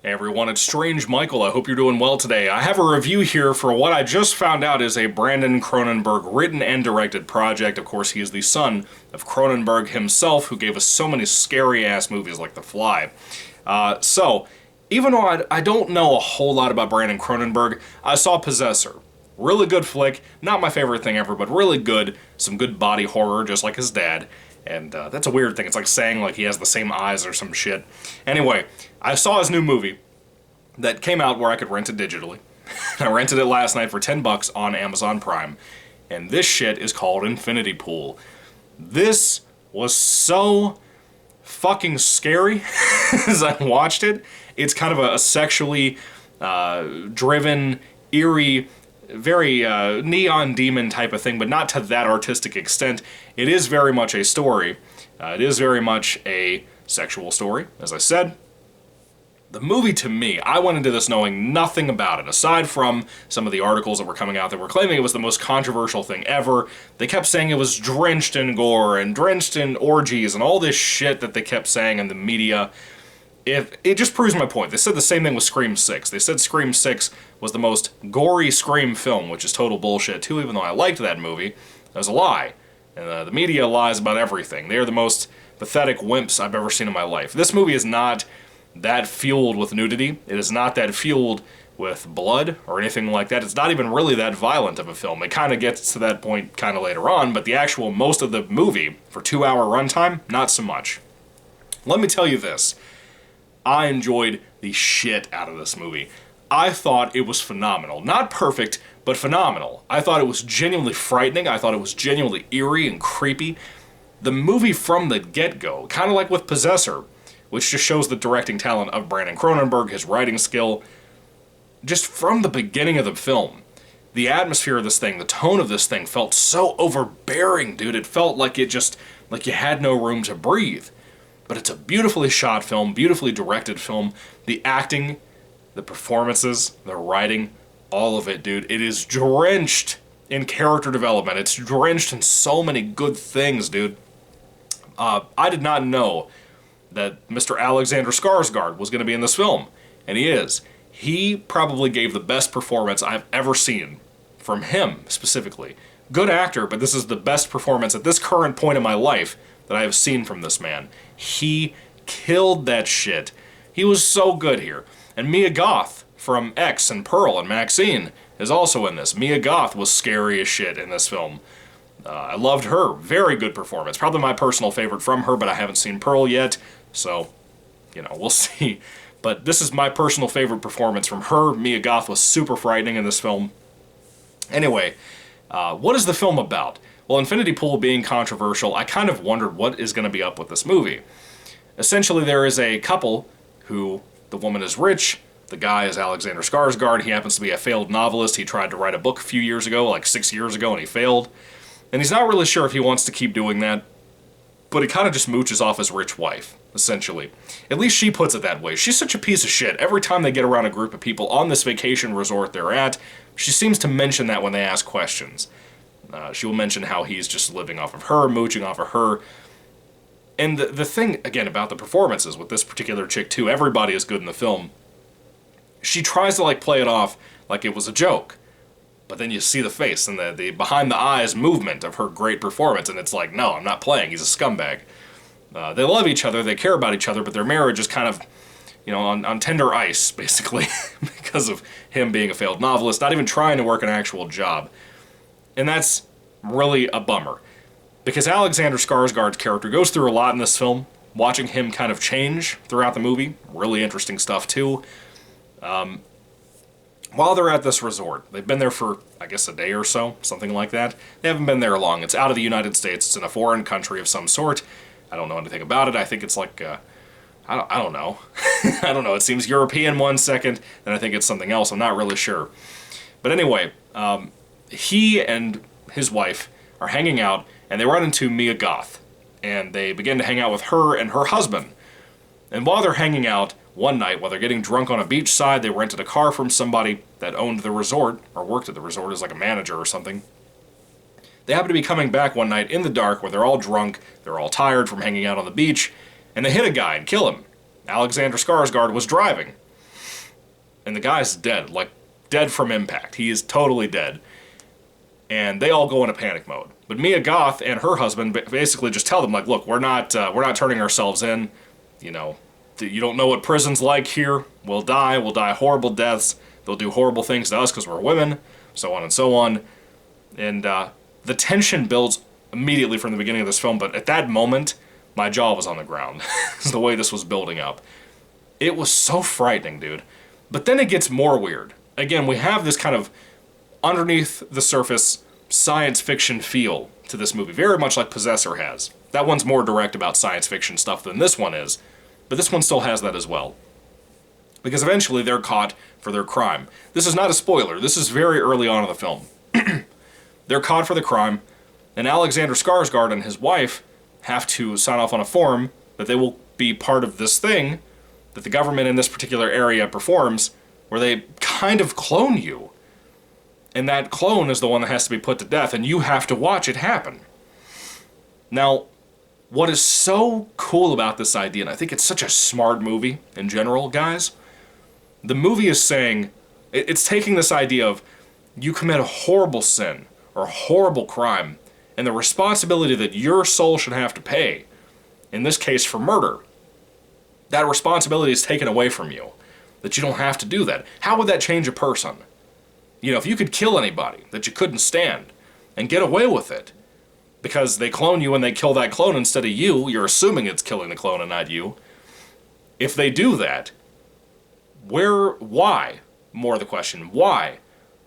Hey everyone, it's Strange Michael. I hope you're doing well today. I have a review here for what I just found out is a Brandon Cronenberg written and directed project. Of course, he is the son of Cronenberg himself, who gave us so many scary-ass movies like The Fly. Even though I don't know a whole lot about Brandon Cronenberg, I saw Possessor. Really good flick, not my favorite thing ever, but really good. Some good body horror, just like his dad. And that's a weird thing. It's like saying like he has the same eyes or some shit. Anyway, I saw his new movie that came out where I could rent it digitally. I rented it last night for $10 on Amazon Prime. And this shit is called Infinity Pool. This was so fucking scary as I watched it. It's kind of a sexually driven, eerie, very neon demon type of thing, but not to that artistic extent. It is very much a story. It is very much a sexual story, as I said. The movie, to me, I went into this knowing nothing about it, aside from some of the articles that were coming out that were claiming it was the most controversial thing ever. They kept saying it was drenched in gore and drenched in orgies and all this shit that they kept saying in the media. It just proves my point. They said the same thing with Scream 6. They said Scream 6 was the most gory Scream film, which is total bullshit too, even though I liked that movie. That was a lie. And the media lies about everything. They are the most pathetic wimps I've ever seen in my life. This movie is not that fueled with nudity. It is not that fueled with blood or anything like that. It's not even really that violent of a film. It kind of gets to that point kind of later on, but the actual most of the movie, for 2-hour runtime, not so much. Let me tell you this. I enjoyed the shit out of this movie. I thought it was phenomenal. Not perfect, but phenomenal. I thought it was genuinely frightening. I thought it was genuinely eerie and creepy. The movie from the get-go, kind of like with Possessor, which just shows the directing talent of Brandon Cronenberg, his writing skill. Just from the beginning of the film, the atmosphere of this thing, the tone of this thing felt so overbearing, dude. It felt like like you had no room to breathe. But it's a beautifully shot film, beautifully directed film. The acting, the performances, the writing, all of it, dude. It is drenched in character development. It's drenched in so many good things, dude. I did not know that Mr. Alexander Skarsgård was going to be in this film, and he is. He probably gave the best performance I've ever seen from him, specifically. Good actor, but this is the best performance at this current point in my life that I have seen from this man. He killed that shit. He was so good here. And Mia Goth from X and Pearl and Maxine is also in this. Mia Goth was scary as shit in this film. I loved her. Very good performance. Probably my personal favorite from her, but I haven't seen Pearl yet, so, we'll see. But this is my personal favorite performance from her. Mia Goth was super frightening in this film. Anyway, what is the film about? Well, Infinity Pool being controversial, I kind of wondered what is going to be up with this movie. Essentially, there is a couple who, the woman is rich, the guy is Alexander Skarsgård, he happens to be a failed novelist, he tried to write a book a few years ago, like 6 years ago, and he failed. And he's not really sure if he wants to keep doing that, but he kind of just mooches off his rich wife, essentially. At least she puts it that way. She's such a piece of shit. Every time they get around a group of people on this vacation resort they're at, she seems to mention that when they ask questions. She will mention how he's just living off of her, mooching off of her. And the thing, again, about the performances with this particular chick, too, everybody is good in the film. She tries to, play it off like it was a joke. But then you see the face and the behind-the-eyes movement of her great performance, and it's like, no, I'm not playing, he's a scumbag. They love each other, they care about each other, but their marriage is kind of, on tender ice, basically, because of him being a failed novelist, not even trying to work an actual job. And that's really a bummer. Because Alexander Skarsgård's character goes through a lot in this film. Watching him kind of change throughout the movie. Really interesting stuff, too. While they're at this resort, they've been there for, I guess, a day or so, something like that. They haven't been there long. It's out of the United States. It's in a foreign country of some sort. I don't know anything about it. I think it's like, I don't know. I don't know. It seems European 1 second, then I think it's something else. I'm not really sure. But anyway, he and his wife are hanging out, and they run into Mia Goth. And they begin to hang out with her and her husband. And while they're hanging out, one night, while they're getting drunk on a beachside, they rented a car from somebody that owned the resort, or worked at the resort as like a manager or something. They happen to be coming back one night in the dark where they're all drunk, they're all tired from hanging out on the beach, and they hit a guy and kill him. Alexander Skarsgård was driving. and the guy's dead, like dead from impact. He is totally dead. And they all go into panic mode. But Mia Goth and her husband basically just tell them, like, look, we're not turning ourselves in. You know, you don't know what prison's like here. We'll die horrible deaths. They'll do horrible things to us because we're women, so on and so on. And the tension builds immediately from the beginning of this film, but at that moment, my jaw was on the ground. The way this was building up. It was so frightening, dude. But then it gets more weird. Again, we have this kind of underneath the surface science fiction feel to this movie, very much like Possessor has. That one's more direct about science fiction stuff than this one is, but this one still has that as well. Because eventually they're caught for their crime. This is not a spoiler, this is very early on in the film. They're caught for the crime, and Alexander Skarsgård and his wife have to sign off on a form that they will be part of this thing that the government in this particular area performs, where they kind of clone you. And that clone is the one that has to be put to death, and you have to watch it happen. Now, what is so cool about this idea, and I think it's such a smart movie in general, guys, the movie is saying, it's taking this idea of you commit a horrible sin or a horrible crime, and the responsibility that your soul should have to pay, in this case for murder, that responsibility is taken away from you, that you don't have to do that. How would that change a person? You know, if you could kill anybody that you couldn't stand and get away with it because they clone you and they kill that clone instead of you, you're assuming it's killing the clone and not you. If they do that, why? More the question, why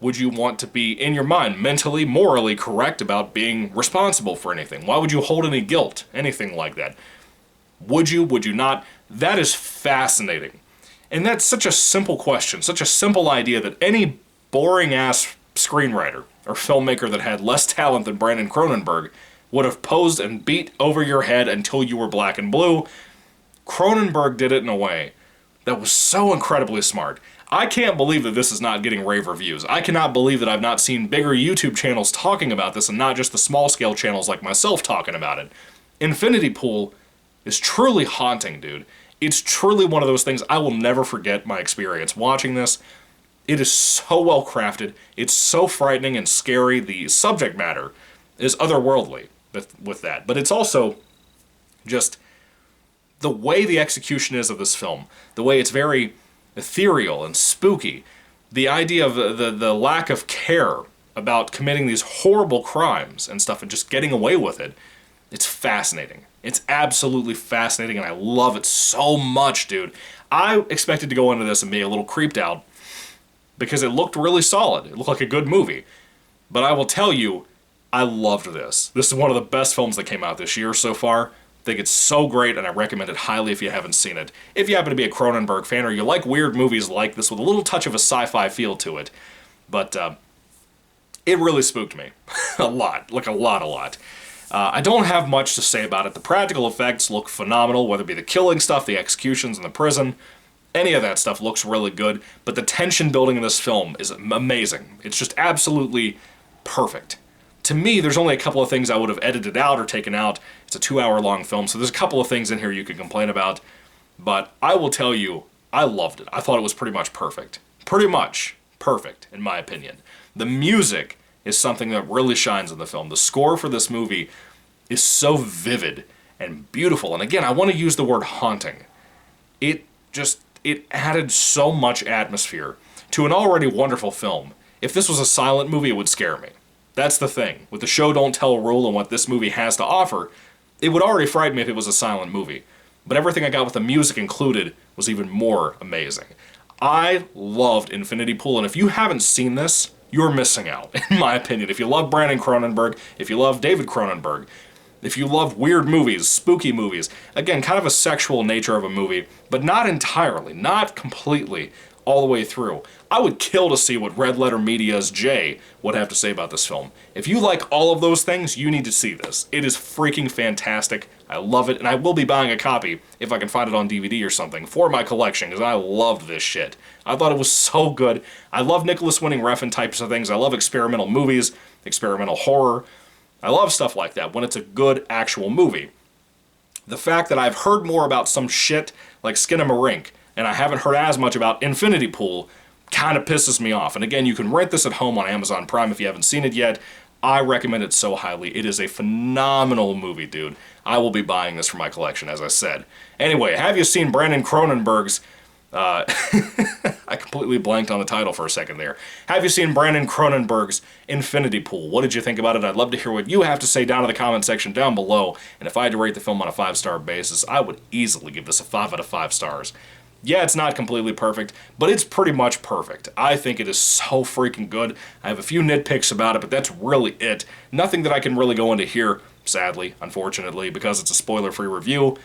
would you want to be, in your mind, mentally, morally correct about being responsible for anything? Why would you hold any guilt, anything like that? Would you not? That is fascinating. And that's such a simple question, such a simple idea that any boring-ass screenwriter or filmmaker that had less talent than Brandon Cronenberg would have posed and beat over your head until you were black and blue. Cronenberg did it in a way that was so incredibly smart. I can't believe that this is not getting rave reviews. I cannot believe that I've not seen bigger YouTube channels talking about this and not just the small-scale channels like myself talking about it. Infinity Pool is truly haunting, dude. It's truly one of those things I will never forget my experience watching this. It is so well crafted. It's so frightening and scary. The subject matter is otherworldly with that. But it's also just the way the execution is of this film. The way it's very ethereal and spooky. The idea of the lack of care about committing these horrible crimes and stuff and just getting away with it. It's fascinating. It's absolutely fascinating and I love it so much, dude. I expected to go into this and be a little creeped out because it looked really solid. It looked like a good movie. But I will tell you, I loved this. This is one of the best films that came out this year so far. I think it's so great, and I recommend it highly if you haven't seen it. If you happen to be a Cronenberg fan or you like weird movies like this with a little touch of a sci-fi feel to it. But it really spooked me. A lot. Like a lot. I don't have much to say about it. The practical effects look phenomenal, whether it be the killing stuff, the executions in the prison. Any of that stuff looks really good, but the tension building in this film is amazing. It's just absolutely perfect. To me, there's only a couple of things I would have edited out or taken out. It's a 2-hour-long film, so there's a couple of things in here you could complain about. But I will tell you, I loved it. I thought it was pretty much perfect. Pretty much perfect, in my opinion. The music is something that really shines in the film. The score for this movie is so vivid and beautiful. And again, I want to use the word haunting. It added so much atmosphere to an already wonderful film. If this was a silent movie, it would scare me. That's the thing. With the show don't tell rule and what this movie has to offer, it would already frighten me if it was a silent movie. But everything I got with the music included was even more amazing. I loved Infinity Pool, and if you haven't seen this, you're missing out, in my opinion. If you love Brandon Cronenberg, if you love David Cronenberg, if you love weird movies, spooky movies, again, kind of a sexual nature of a movie, but not entirely, not completely, all the way through. I would kill to see what Red Letter Media's Jay would have to say about this film. If you like all of those things, you need to see this. It is freaking fantastic. I love it, and I will be buying a copy, if I can find it on DVD or something, for my collection, because I loved this shit. I thought it was so good. I love Nicholas Winding Refn types of things. I love experimental movies, experimental horror. I love stuff like that when it's a good actual movie. The fact that I've heard more about some shit like Skinamarink, and I haven't heard as much about Infinity Pool, kind of pisses me off. And again, you can rent this at home on Amazon Prime if you haven't seen it yet. I recommend it so highly. It is a phenomenal movie, dude. I will be buying this for my collection, as I said. Anyway, have you seen Brandon Cronenberg's... I completely blanked on the title for a second there. Have you seen Brandon Cronenberg's Infinity Pool? What did you think about it? I'd love to hear what you have to say down in the comment section down below. And if I had to rate the film on a 5-star basis, I would easily give this a 5 out of 5 stars. Yeah, it's not completely perfect, but it's pretty much perfect. I think it is so freaking good. I have a few nitpicks about it, but that's really it. Nothing that I can really go into here, sadly, unfortunately, because it's a spoiler-free review.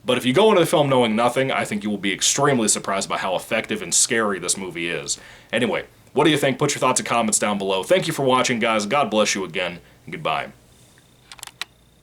But if you go into the film knowing nothing, I think you will be extremely surprised by how effective and scary this movie is. Anyway, what do you think? Put your thoughts and comments down below. Thank you for watching, guys. God bless you again, and goodbye.